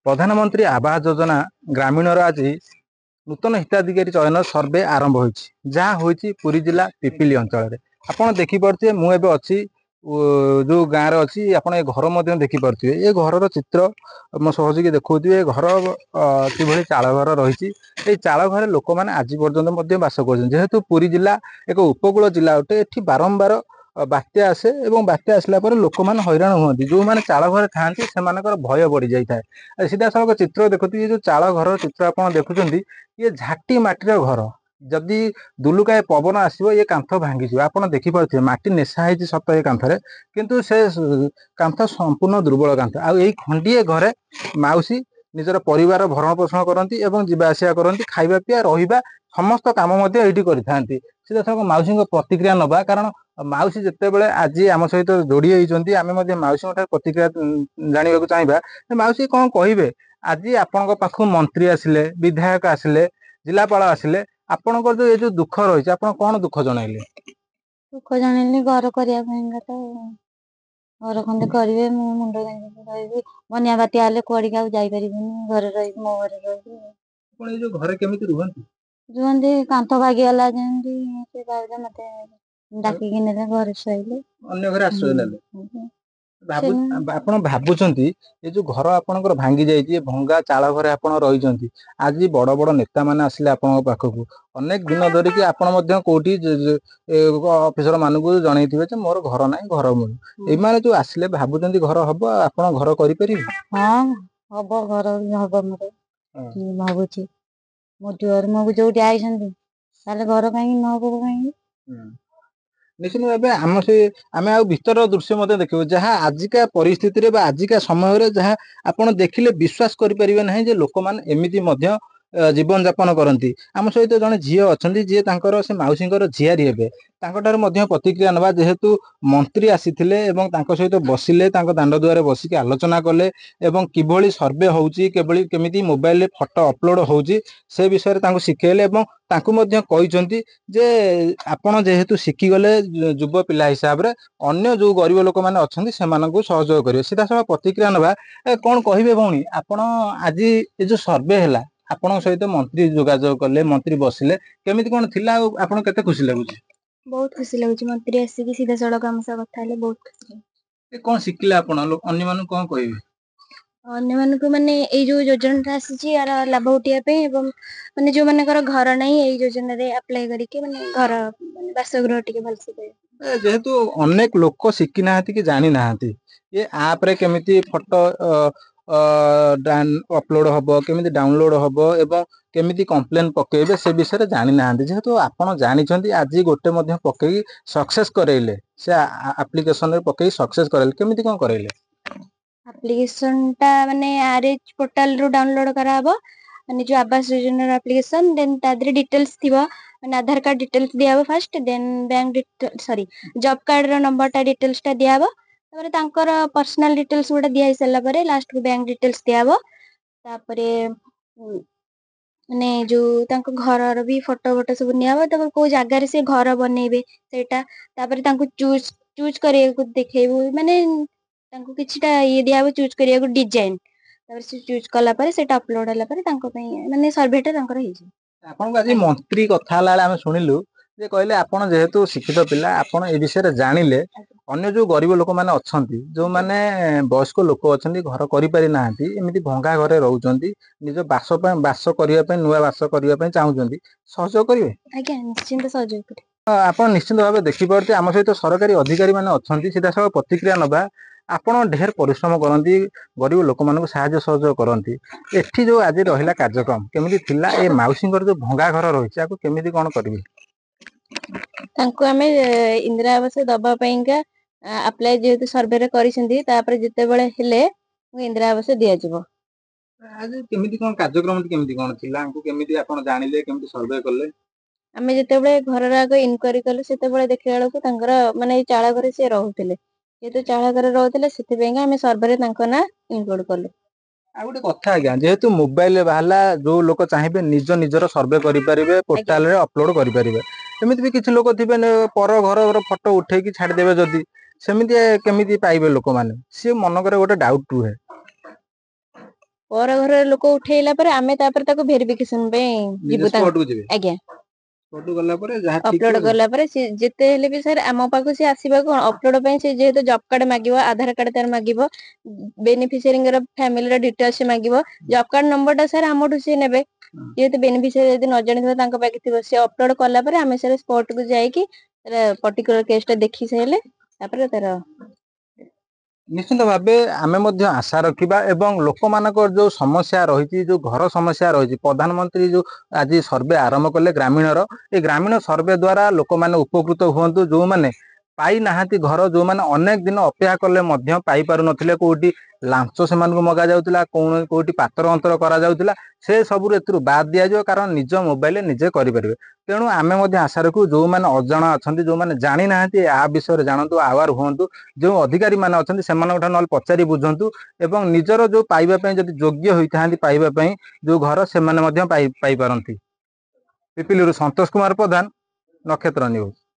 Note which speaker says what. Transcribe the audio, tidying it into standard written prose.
Speaker 1: प्रधानमंत्री आवास योजना ग्रामीण आज नूतन हिताधिकारी चयन सर्वे आरंभ होती जहाँ होती पुरी जिला पिपिली अंचल आपड़ देखिपे मुझे अच्छी जो गाँव अच्छी आप घर देखिपे ये घर चित्र मो सहयोगी देखुए घर कि चाल घर रही चाल घर लोक मैंने आज पर्यटन बास करेतु पुरी जिला एक उपकूल जिला अटे ये बारंबार बात्या आसे और बात्या आसला लोक मैंने हैरान हुआ जो मैंने चाल घर था भय बढ़ी जाए सीधा सड़क चित्र देखुती ये जो चाल घर चित्र आप देखुं ये झाटी माटीर घर जदि दुलुकाए पवन आसो ये कांथ भांगी आप देखिपे माटी नेशा है सत ये कांथरे किंतु से कांथ संपूर्ण दुर्बल कांथ आई खंडीए घरे माउसी निजर परिवार भरण पोषण करती जावासिया करती खाଇବା पिया रहा समस्त कम करते सीधा सड़क माउसी प्रतिक्रिया नवा कारण माउसी जिते बड़े आज आम सहित जोड़ी होती आम माउसी प्रतिक्रिया जानवा चाहिए माउसी कौन कहे आज आपण पाख मंत्री आसिले विधायक आसिले जिलापाल आसिले आपणकर जो ये जो दुख रही आप कौन दुख जनइले
Speaker 2: दुख जनइली घर करने तो घर खंडे करेंगे मुंड रही बनिया बात्या कड़ी जापर घर रही मो घर रही
Speaker 1: जो घर केमी रुहती
Speaker 2: रुहती कांथ भागीगला जमी मत डाकिकी ने घर शुले
Speaker 1: अन्य घर आश्रय ଆପଣ ଭାବୁଛନ୍ତି ଏ ଯୋଉ ଘର ଆପଣଙ୍କର ଭାଙ୍ଗି ଯାଇଛି ଭଙ୍ଗା ଚାଳ ଘରେ ଆପଣ ରହିଛନ୍ତି ଆଜି ବଡ ବଡ ନେତା ମାନେ ଆସିଲେ ଆପଣଙ୍କ ପାଖକୁ ଅନେକ ଦିନ ଧରିକି ଆପଣ ମଧ୍ୟ କୋଉଠି ଅଫିସର ମାନଙ୍କୁ ଜଣେଇଥିବେ ଯେ ମୋର ଘର ନାହିଁ ଘର ମିଳୁ ଏମାନେ ଯୋଉ ଆସିଲେ ଭାବୁଛନ୍ତି ଘର ହବ ଆପଣ ଘର କରିପାରିବେ?
Speaker 2: ହଁ ହବ ଘର ହବ ମୋର ଭାବୁଛି ମୋ ଦୁଆର ମୁହଁକୁ ଯୋଉଠି ଆଇଛନ୍ତି ତାହେଲେ ଘର କାହିଁକି ନ ହବ କାହିଁକି
Speaker 1: निश्चित भाव आम से आम आ भीतर दृश्य देखिए जहाँ आजिका परिस्थिति आजिका समय जहाँ आप देखिले विश्वास करें ना लोक मैंने एमती जीवन यापन करती आम सहित जड़े झी अच्छा जी से मौसी झीआरी हे प्रतिक्रिया नवा जेहेतु मंत्री आसी सहित बसिले दांड दुआरे बसिक आलोचना कले किभली सर्वे होमी मोबाइल फोटो अपलोड होची से विषय शिखेले कहते जे आपण जेहेतु शिखिगले युव पिला हिसाब रे अन्य जो गरीब लोक मैंने अच्छा से सहयोग करेंगे सीधा साल प्रतिक्रिया नवा कौन कहे भौणी आपण आज ये जो सर्वे है आपण सहित मंत्री जोगाजोग कले मंत्री बसिले केमिति कौन थिला आपण केते खुशी लगुच
Speaker 2: बहुत खुशी लगुच मंत्री आसिक सीधा सड़क आम सह कथा हेले बहुत खुशी
Speaker 1: कौन शिखिले आपण अन्य मानु कौन कहबे
Speaker 2: अन्य मानक माने ए जो योजना आसी यार लाभ उठाइबे माने जो मानकर घर नहीं ए योजना रे अप्लाई करके माने घर माने बासगृह टिके भलसे पाए
Speaker 1: जेहेतु अनेक लोक शिखि नाहांती कि जानि नाहांती ये ऐप रे केमिति फोटो अपलोड हबो केमिति डाउनलोड हबो एवं केमिति कंप्लेन पकेबे से विषय जानि नाहांती जेहेतु आपण जानिछंती आज गोटे मध्य पकेई सक्सेस करेले से एप्लीकेशन रे पकेई सक्सेस करेले केमिति कोन करेले
Speaker 2: एप्लीकेशन टा माने आरएच पोर्टल रो डाउनलोड करा हबो माने जो Awas Yojana application then तादरे details थिबो माने आधार कार्ड डिटेल्स दिया हबो first then bank detail sorry job card रो नंबर टा डिटेल्स टा दिया हबो तापर तांकर पर्सनल डिटेल्स गुडा दिया ही सला परे लास्ट को बैंक डिटेल्स दिया हबो तापरे माने जो तांको घर रो भी फोटो फोटो सब निया हबो तापर को जागा रे से घर बनेबे सेटा तापर तांको चूज करिया को देखेबो माने तांको किछटा ये दिया हबो चूज करिया को डिजाइन तापर से चूज कला परे सेटा अपलोड हला परे तांको पई माने सर्वेटा तांकर हे जे
Speaker 1: आपण आज मंत्री कथा हला हम सुनिलु जे कहले आपण जेहेतु शिक्षित पिला आपण ए विषय रे जानिले अन्य जो गरीब लोक माने अछंती जो माने वयस्क लोक अछंती घर करि पारि नाहंती एमिति भंगा घरे रहउचंती निज बास करिया पय नुवा बास करिया पय चाहुचंती सहयोग करिवे
Speaker 2: आज्ञा निश्चित सहयोग करिवे
Speaker 1: आपण निश्चित भाव देखि परते आम सहित सरकारी अधिकारी माने अछंती सीधा सब प्रतिक्रिया नबा आपण ढेर परिश्रम करती गरीब लोक मानक साहाय्य सहयोग करती एठी जो आज रहिला कार्यक्रम केमिति थिला ए माउसींगर जो भंगा घर रहिछि आको केमिति कोन करबे
Speaker 2: तांको हमें इंदिरा आवास दबा पईका अप्लाई जेहेतु सर्वे रे करिसेंती तापर जते बेले हेले इंदिरा आवास दिया जिवो
Speaker 1: आज केमिति कोन कार्यक्रम केमिति कोन थिला आंको केमिति आपण जानिले केमिति सर्वे करले
Speaker 2: आमे जते बेले घर रा को इनक्वारी करले सेते बेले देखिया को तांकर माने चाळा घरे से रहउथिले जेहेतु चाळा घरे रहउथिले सेते बेंगा हमें सर्वे रे तांको ना इनक्लूड करले
Speaker 1: आ गोटे कथा आज्ञा जेहेतु मोबाइल बाहला जो लोक चाहिए निज निजर सर्वे करें पोर्टाल रे अपलोड करें एमती भी किसी लोक थे पर घर फोटो उठेकी छाड़देवे जदि सेमती केमिति पाइबे लोक माने सी मनकर गोटे डाउट रुहे
Speaker 2: पर घर लोक उठेला पर आमे तापर ताको वेरिफिकेशन पे
Speaker 1: निजे
Speaker 2: जिबु ता
Speaker 1: स्पॉट को जिवे
Speaker 2: आज्ञा
Speaker 1: स्पॉट को गला पर जहाँ ठीक
Speaker 2: अपलोड
Speaker 1: हो
Speaker 2: करला पर से जेते हेले भी सर आम पाखु से आसीबा कोन अपलोड पे से जेहेतु जॉब कार्ड मागिबो आधार कार्ड तार मागिबो बेनिफिशियरी गर फैमिली रो डिटेल्स मागिबो जॉब कार्ड नंबर टा सर हमठु से नेबे जेहेतु बेनिफिशियरी यदि न जानिथिबो तांको पाखे थिबो से अपलोड करला पर आमे सर स्पॉट को जाई कि पर्टिकुलर केस टा देखि सैले तापर तार
Speaker 1: निश्चित भावे आमे मध्य आशा रखिबा एवं लोकमानकर जो समस्या रही जो घर समस्या रही प्रधानमंत्री जो आज सर्वे आरंभ कले ग्रामीणर ए ग्रामीण सर्वे द्वारा लोक माने उपकृत हुअन्तु जो माने पाई नाहांती घर जो माने अनेक दिन अपेक्षा कले मध्य पाई पारु नथिले कोठी लांच से मगा जाउतिला कोठी पातर अंतर करा जाउतिला से सबु एथुरु बाद दिया जो कारण निज मोबाइल निजे करि परिबे तेणु आमे मध्य आशा रखु जो माने अजाणा अछंती जो माने जानि नाहांती आ विषय रे जानंतु आवार हुअन्तु जो अधिकारी माने अछंती सेमानक नल पचारि बुझंतु एवं निजर जो पाइबा पई जदि योग्य होइथांती पाइबा पई जो घर से माने मध्य पाई पारंती पिपिलुरु संतोष कुमार प्रधान नक्षत्र न्यूज।